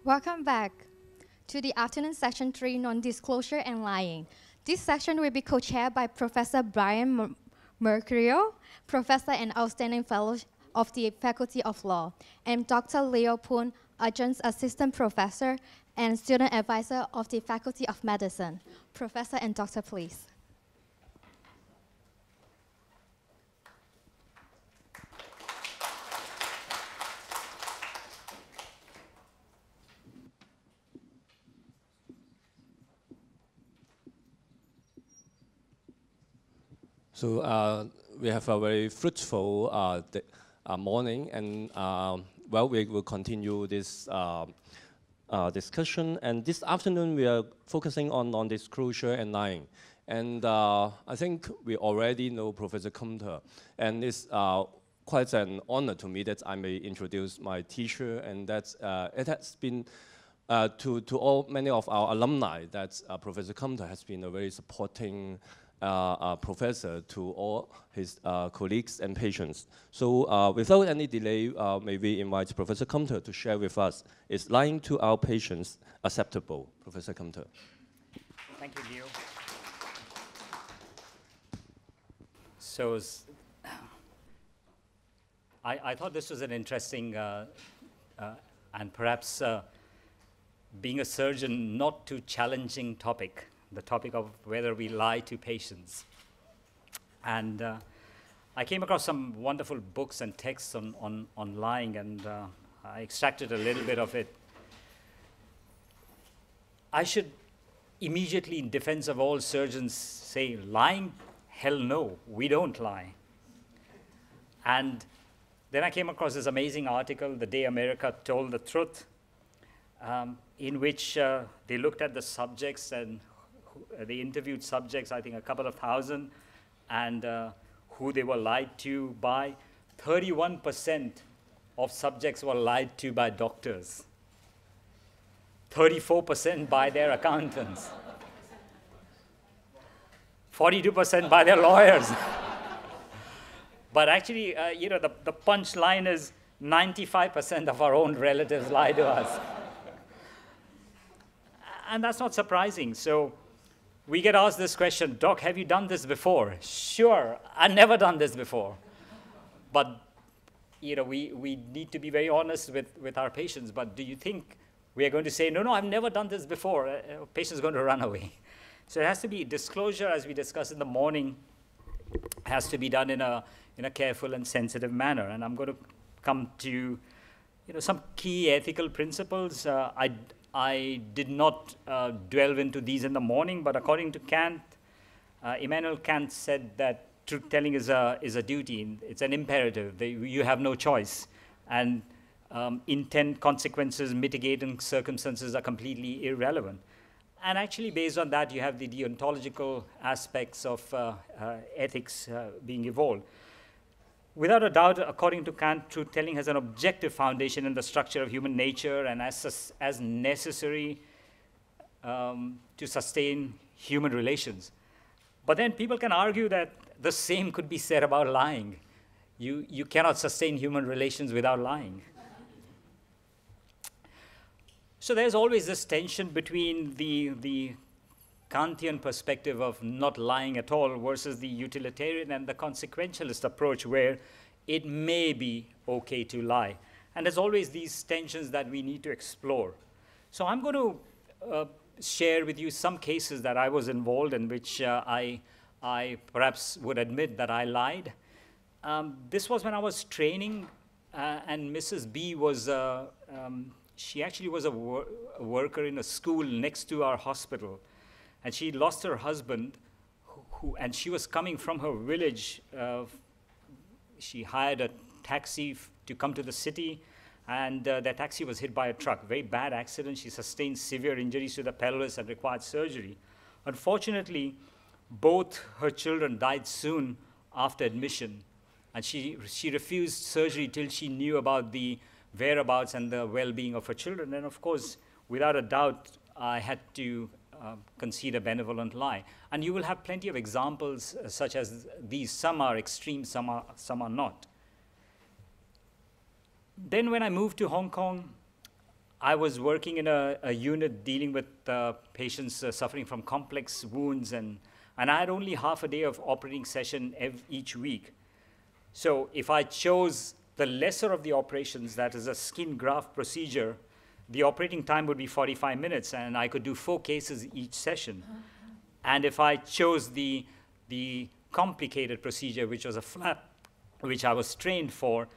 Welcome back to the afternoon session 3, non-disclosure and lying. This session will be co-chaired by Professor Brian Mercurio, Professor and Outstanding Fellow of the Faculty of Law, and Dr. Leo Poon, Adjunct Assistant Professor and Student Advisor of the Faculty of Medicine. Professor and Doctor, please. So we have a very fruitful morning, and well, we will continue this discussion. And this afternoon, we are focusing on non-disclosure and lying. And I think we already know Professor Kumta, and it's quite an honor to me that I may introduce my teacher, and that's it has been to many of our alumni that Professor Kumta has been a very supporting professor to all his colleagues and patients. So without any delay, may we invite Professor Kumta to share with us, is lying to our patients acceptable? Professor Kumta. Thank you, Leo. So I thought this was an interesting and perhaps being a surgeon, not too challenging topic. The topic of whether we lie to patients. And I came across some wonderful books and texts on lying, and I extracted a little bit of it. I should immediately, in defense of all surgeons, say, lying? Hell no, we don't lie. And then I came across this amazing article, The Day America Told the Truth, in which they looked at the subjects and they interviewed subjects, I think a couple of thousand, and who they were lied to by. 31% of subjects were lied to by doctors. 34% by their accountants. 42% by their lawyers. But actually, you know, the punchline is 95% of our own relatives lie to us. And that's not surprising. So we get asked this question, Doc, have you done this before? Sure, I've never done this before. But you know, we need to be very honest with our patients. But do you think we are going to say, no, I've never done this before? Patient's going to run away. So it has to be disclosure, as we discussed in the morning, has to be done in a careful and sensitive manner. And I'm going to come to some key ethical principles. I did not delve into these in the morning, but according to Kant, Immanuel Kant said that truth-telling is a duty. It's an imperative. You have no choice. And intent, consequences, mitigating circumstances are completely irrelevant. And actually, based on that, you have the deontological aspects of ethics being evolved. Without a doubt, according to Kant, truth-telling has an objective foundation in the structure of human nature and as necessary to sustain human relations. But then people can argue that the same could be said about lying. You cannot sustain human relations without lying. So there's always this tension between the Kantian perspective of not lying at all versus the utilitarian and the consequentialist approach where it may be okay to lie. And there's always these tensions that we need to explore. So I'm going to share with you some cases that I was involved in which I perhaps would admit that I lied. This was when I was training, and Mrs. B was, she actually was a worker in a school next to our hospital. And she lost her husband, and she was coming from her village. She hired a taxi to come to the city, and that taxi was hit by a truck. Very bad accident. She sustained severe injuries to the pelvis and required surgery. Unfortunately, both her children died soon after admission, and she refused surgery till she knew about the whereabouts and the well-being of her children. And of course, without a doubt, I had to concede a benevolent lie. And you will have plenty of examples such as these. Some are extreme, some are not. Then when I moved to Hong Kong, I was working in a unit dealing with patients suffering from complex wounds, and I had only half a day of operating session each week. So if I chose the lesser of the operations, that is a skin graft procedure, the operating time would be 45 minutes, and I could do 4 cases each session. And if I chose the complicated procedure, which was a flap, which I was trained for,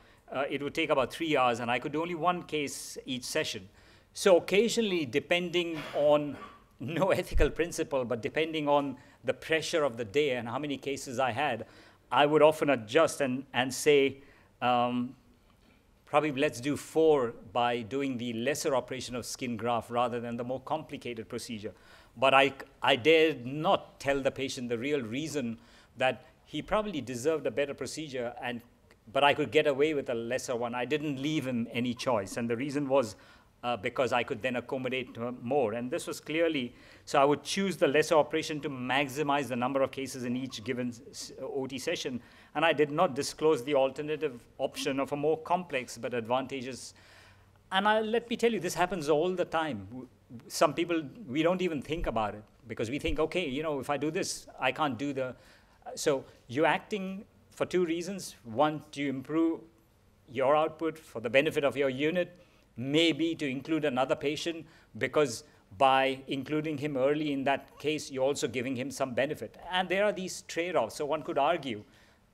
it would take about 3 hours, and I could do only 1 case each session. So occasionally, depending on no ethical principle, but depending on the pressure of the day and how many cases I had, I would often adjust and say, probably let's do 4 by doing the lesser operation of skin graft rather than the more complicated procedure. But I dared not tell the patient the real reason that he probably deserved a better procedure, but I could get away with a lesser one. I didn't leave him any choice, and the reason was because I could then accommodate more. And this was clearly, so I would choose the lesser operation to maximize the number of cases in each given OT session. And I did not disclose the alternative option of a more complex but advantageous. And let me tell you, this happens all the time. Some people, we don't even think about it because we think, okay, you know, if I do this, I can't do the. So you're acting for 2 reasons. One, to improve your output for the benefit of your unit, maybe to include another patient, because by including him early in that case, you're also giving him some benefit. And there are these trade-offs. So one could argue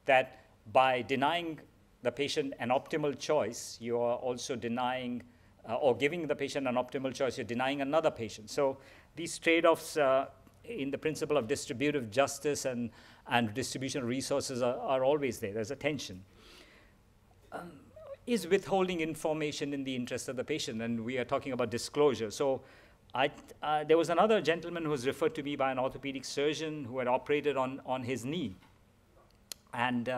that by denying the patient an optimal choice, you are also denying, or giving the patient an optimal choice, you're denying another patient. So these trade-offs in the principle of distributive justice and distribution of resources are always there. There's a tension. Is withholding information in the interest of the patient? And we are talking about disclosure. So there was another gentleman who was referred to me by an orthopedic surgeon who had operated on his knee. And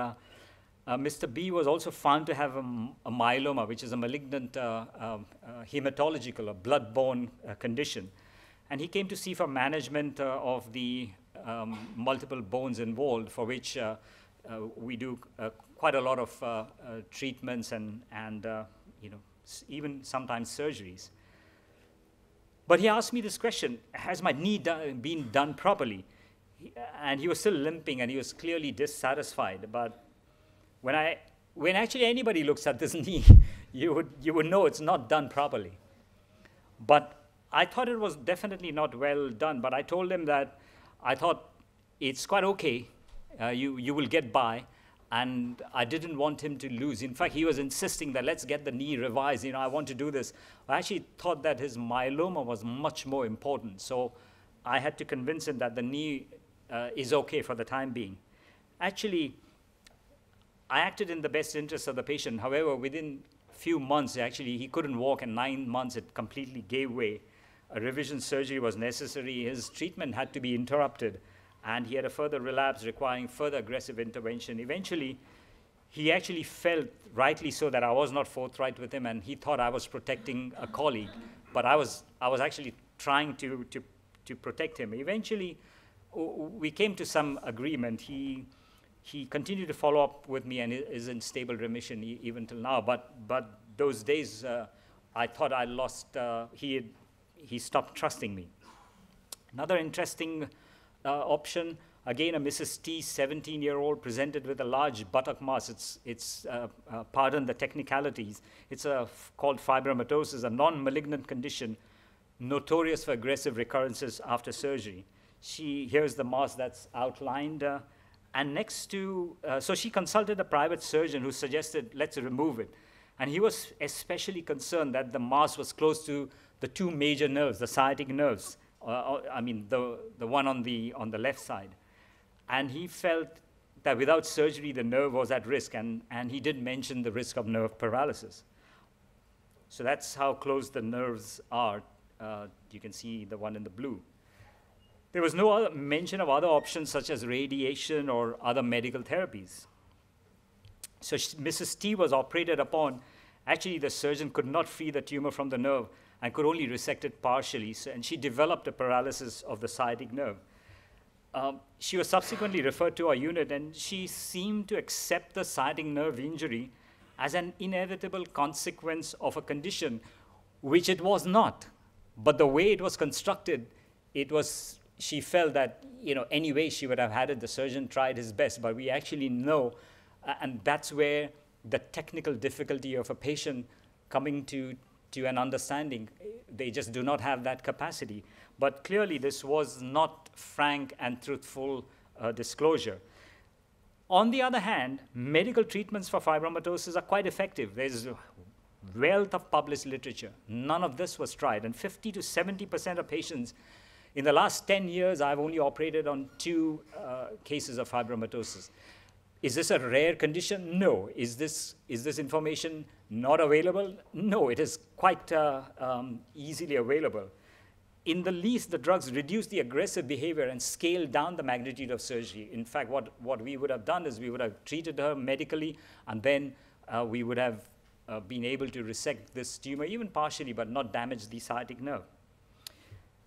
Mr. B was also found to have a myeloma, which is a malignant hematological or blood-borne condition. And he came to see for management of the multiple bones involved, for which we do quite a lot of treatments and you know, even sometimes surgeries. But he asked me this question: has my knee been done properly? And he was still limping, and he was clearly dissatisfied. But when actually anybody looks at this knee, you would know it's not done properly. But I thought it was definitely not well done. But I told him that I thought it's quite okay. You will get by. And I didn't want him to lose. In fact, he was insisting that let's get the knee revised. You know, I want to do this. I actually thought that his myeloma was much more important. So I had to convince him that the knee is okay for the time being. Actually, I acted in the best interest of the patient. However, within a few months, actually, he couldn't walk. In 9 months, it completely gave way. A revision surgery was necessary. His treatment had to be interrupted. And he had a further relapse requiring further aggressive intervention. Eventually, he actually felt, rightly so, that I was not forthright with him, and he thought I was protecting a colleague. But I was actually trying to protect him. Eventually, we came to some agreement. He continued to follow up with me and is in stable remission even till now. But those days, I thought I lost, he stopped trusting me. Another interesting option, again, a Mrs. T, 17-year-old, presented with a large buttock mass. Pardon the technicalities. It's called fibromatosis, a non-malignant condition, notorious for aggressive recurrences after surgery. Here's the mass that's outlined. And next to, so she consulted a private surgeon who suggested, let's remove it. And he was especially concerned that the mass was close to the 2 major nerves, the sciatic nerves. I mean, the one on the left side. And he felt that without surgery, the nerve was at risk, and he did mention the risk of nerve paralysis. So that's how close the nerves are. You can see the one in the blue. There was no other mention of other options such as radiation or other medical therapies. So Mrs. T was operated upon. Actually, the surgeon could not free the tumor from the nerve and could only resect it partially, and she developed a paralysis of the sciatic nerve. She was subsequently referred to our unit, and she seemed to accept the sciatic nerve injury as an inevitable consequence of a condition which it was not. But the way it was constructed, she felt that, anyway she would have had it. The surgeon tried his best, but we actually know, and that's where the technical difficulty of a patient coming to an understanding, they just do not have that capacity. But clearly this was not frank and truthful disclosure. On the other hand, medical treatments for fibromatosis are quite effective. There's a wealth of published literature. None of this was tried. And 50 to 70% of patients, in the last 10 years, I've only operated on 2 cases of fibromatosis. Is this a rare condition? No. Is this information not available? No, it is quite easily available. In the least, the drugs reduce the aggressive behavior and scale down the magnitude of surgery. In fact, what we would have done is we would have treated her medically, and then we would have been able to resect this tumor, even partially, but not damage the sciatic nerve.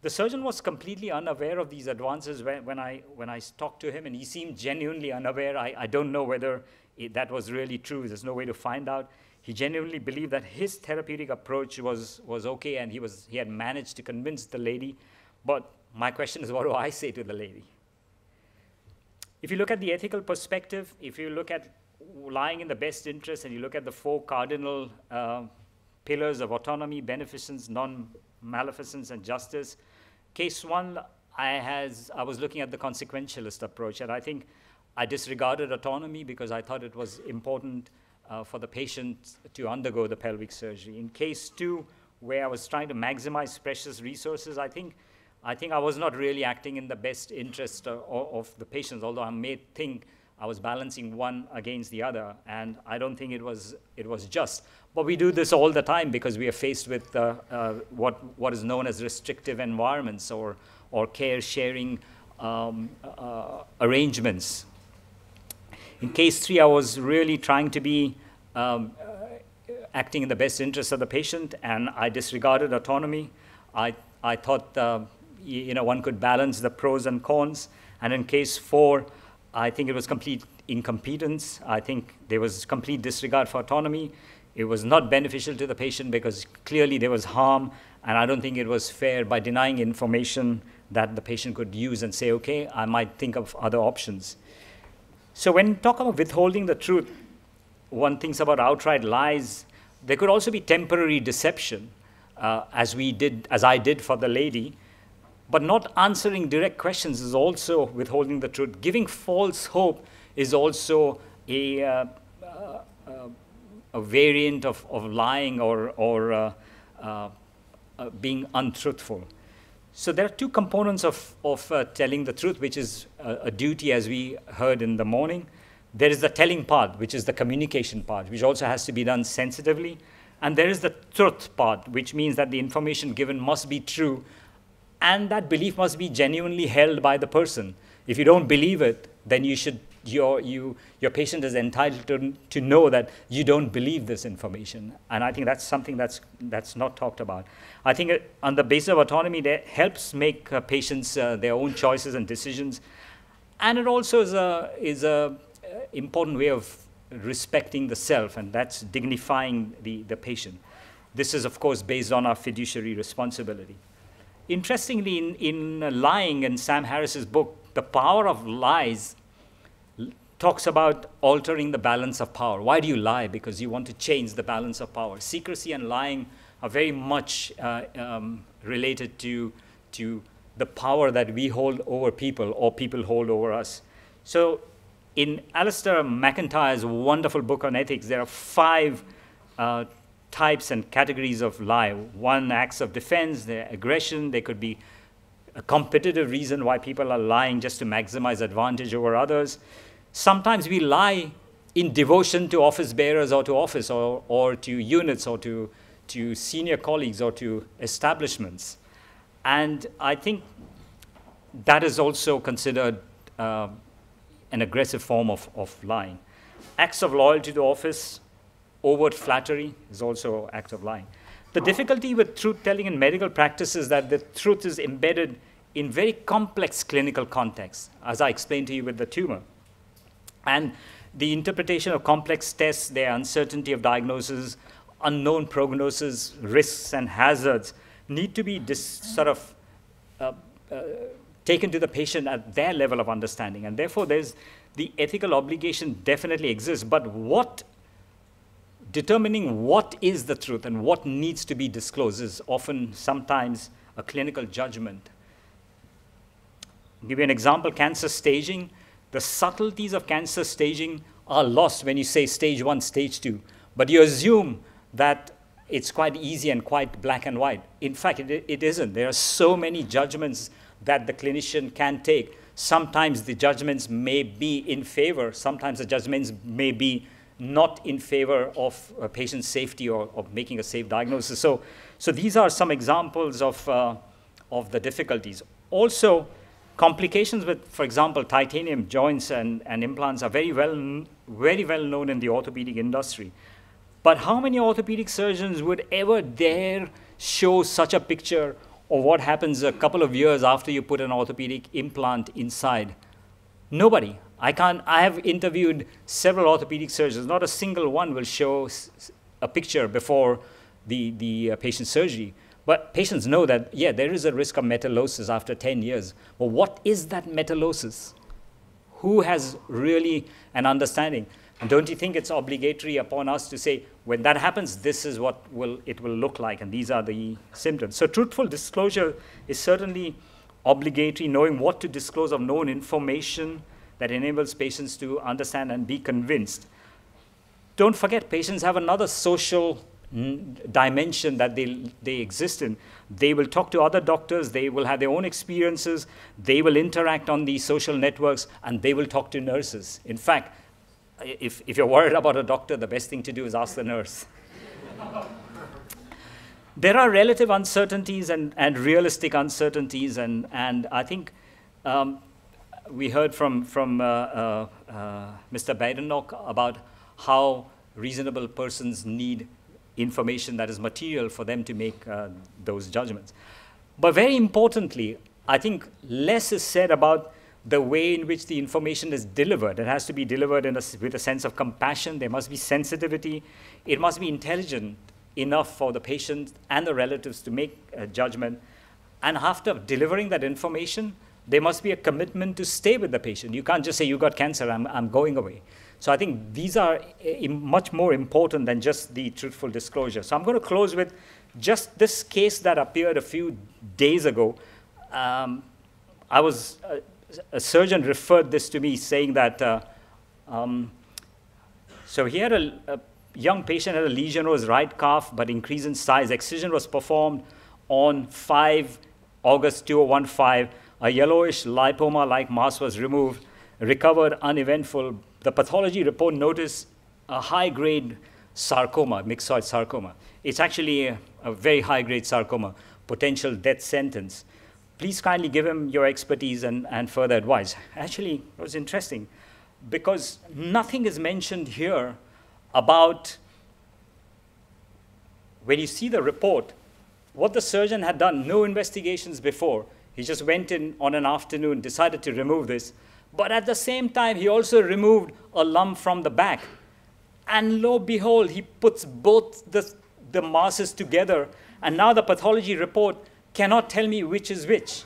The surgeon was completely unaware of these advances when I talked to him, and he seemed genuinely unaware. I don't know whether that was really true. There's no way to find out. He genuinely believed that his therapeutic approach was okay, and he had managed to convince the lady. But my question is, what do I say to the lady? If you look at the ethical perspective, if you look at lying in the best interest, and you look at the 4 cardinal pillars of autonomy, beneficence, non-maleficence, and justice, case 1, I was looking at the consequentialist approach, and I think I disregarded autonomy because I thought it was important for the patient to undergo the pelvic surgery. In case 2, where I was trying to maximize precious resources, I think I was not really acting in the best interest of the patients, although I may think I was balancing one against the other, and I don't think it was just. But we do this all the time because we are faced with what is known as restrictive environments or care sharing arrangements. In case 3, I was really trying to be acting in the best interest of the patient, and I disregarded autonomy. I thought one could balance the pros and cons. And in case 4, I think it was complete incompetence. I think there was complete disregard for autonomy. It was not beneficial to the patient because clearly there was harm, and I don't think it was fair by denying information that the patient could use and say, okay, I might think of other options. So when talking about withholding the truth, one thinks about outright lies. There could also be temporary deception, as I did for the lady. But not answering direct questions is also withholding the truth. Giving false hope is also a variant of lying or being untruthful. So there are 2 components of telling the truth, which is a duty, as we heard in the morning. There is the telling part, which is the communication part, which also has to be done sensitively. And there is the truth part, which means that the information given must be true, and that belief must be genuinely held by the person. If you don't believe it, then your patient is entitled to know that you don't believe this information. And I think that's something that's not talked about. I think on the basis of autonomy, that helps make patients their own choices and decisions. And it also is a important way of respecting the self, and that's dignifying the patient. This is, of course, based on our fiduciary responsibility. Interestingly, in Lying, in Sam Harris's book, The Power of Lies, talks about altering the balance of power. Why do you lie? Because you want to change the balance of power. Secrecy and lying are very much related to the power that we hold over people or people hold over us. So in Alistair McIntyre's wonderful book on ethics, there are 5 types and categories of lie. 1, acts of defense, the aggression. There could be a competitive reason why people are lying just to maximize advantage over others. Sometimes we lie in devotion to office bearers or to office or to units or to senior colleagues or to establishments. And I think that is also considered an aggressive form of lying. Acts of loyalty to office, overt flattery is also an act of lying. The difficulty with truth-telling in medical practice is that the truth is embedded in very complex clinical contexts, as I explained to you with the tumor. And the interpretation of complex tests, their uncertainty of diagnosis, unknown prognosis, risks and hazards need to be taken to the patient at their level of understanding. And therefore, there's the ethical obligation definitely exists. But determining what is the truth and what needs to be disclosed is often sometimes a clinical judgment. I'll give you an example, cancer staging. The subtleties of cancer staging are lost when you say stage 1, stage 2. But you assume that it's quite easy and quite black and white. In fact, it isn't. There are so many judgments that the clinician can take. Sometimes the judgments may be in favor. Sometimes the judgments may be not in favor of patient safety or making a safe diagnosis. So these are some examples of the difficulties. Also, complications with, for example, titanium joints and implants are very well known in the orthopedic industry. But how many orthopedic surgeons would ever dare show such a picture of what happens a couple of years after you put an orthopedic implant inside? Nobody. I have interviewed several orthopedic surgeons. Not a single one will show a picture before the patient's surgery. But patients know that, yeah, there is a risk of metallosis after 10 years. But what is that metallosis? Who has really an understanding? And don't you think it's obligatory upon us to say, when that happens, this is what it will look like, and these are the symptoms. So truthful disclosure is certainly obligatory, knowing what to disclose of known information that enables patients to understand and be convinced. Don't forget, patients have another social dimension that they exist in. They will talk to other doctors, they will have their own experiences, they will interact on these social networks, and they will talk to nurses. In fact, if you're worried about a doctor, the best thing to do is ask the nurse. There are relative uncertainties and realistic uncertainties, and I think we heard from Mr. Beidenok about how reasonable persons need information that is material for them to make those judgments. But very importantly, I think less is said about the way in which the information is delivered. It has to be delivered with a sense of compassion. There must be sensitivity. It must be intelligent enough for the patient and the relatives to make a judgment. And after delivering that information, there must be a commitment to stay with the patient. You can't just say, you got cancer, I'm going away. So I think these are much more important than just the truthful disclosure. So I'm going to close with just this case that appeared a few days ago. A surgeon referred this to me saying that, so he had a young patient had a lesion on his right calf, but increase in size. Excision was performed on 5 August 2015. A yellowish lipoma-like mass was removed, recovered uneventful. The pathology report noticed a high-grade sarcoma, myxoid sarcoma. It's actually a very high-grade sarcoma, potential death sentence. Please kindly give him your expertise and further advice. Actually, it was interesting because nothing is mentioned here about, when you see the report, what the surgeon had done, no investigations before. He just went in on an afternoon, decided to remove this. But at the same time, he also removed a lump from the back. And lo and behold, he puts both the masses together. And now the pathology report cannot tell me which is which.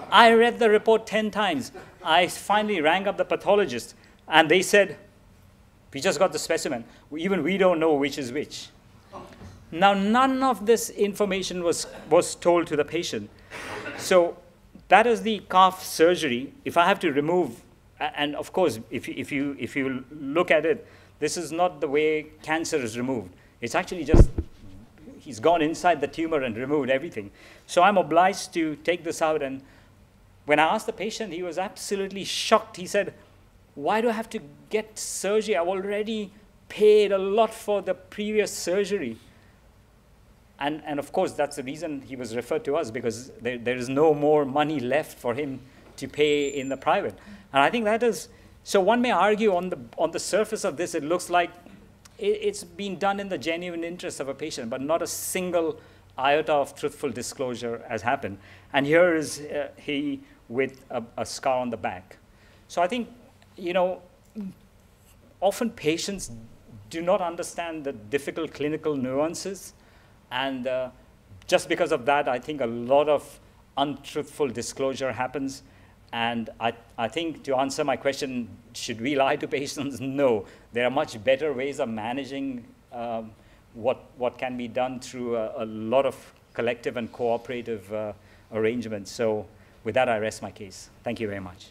I read the report 10 times. I finally rang up the pathologist, and they said, we just got the specimen. Even we don't know which is which. Now, none of this information was told to the patient. So that is the calf surgery. If I have to remove, and of course, if you look at it, this is not the way cancer is removed. It's actually just, he's gone inside the tumor and removed everything. So I'm obliged to take this out. And when I asked the patient, he was absolutely shocked. He said, why do I have to get surgery? I've already paid a lot for the previous surgery. And of course, that's the reason he was referred to us, because there is no more money left for him to pay in the private. And I think that is, so one may argue on the surface of this, it looks like it's been done in the genuine interest of a patient, but not a single iota of truthful disclosure has happened. And here is he with a scar on the back. So I think, often patients do not understand the difficult clinical nuances. And just because of that, I think a lot of untruthful disclosure happens. And I think to answer my question, should we lie to patients? No. There are much better ways of managing what can be done through a lot of collective and cooperative arrangements. So with that, I rest my case. Thank you very much.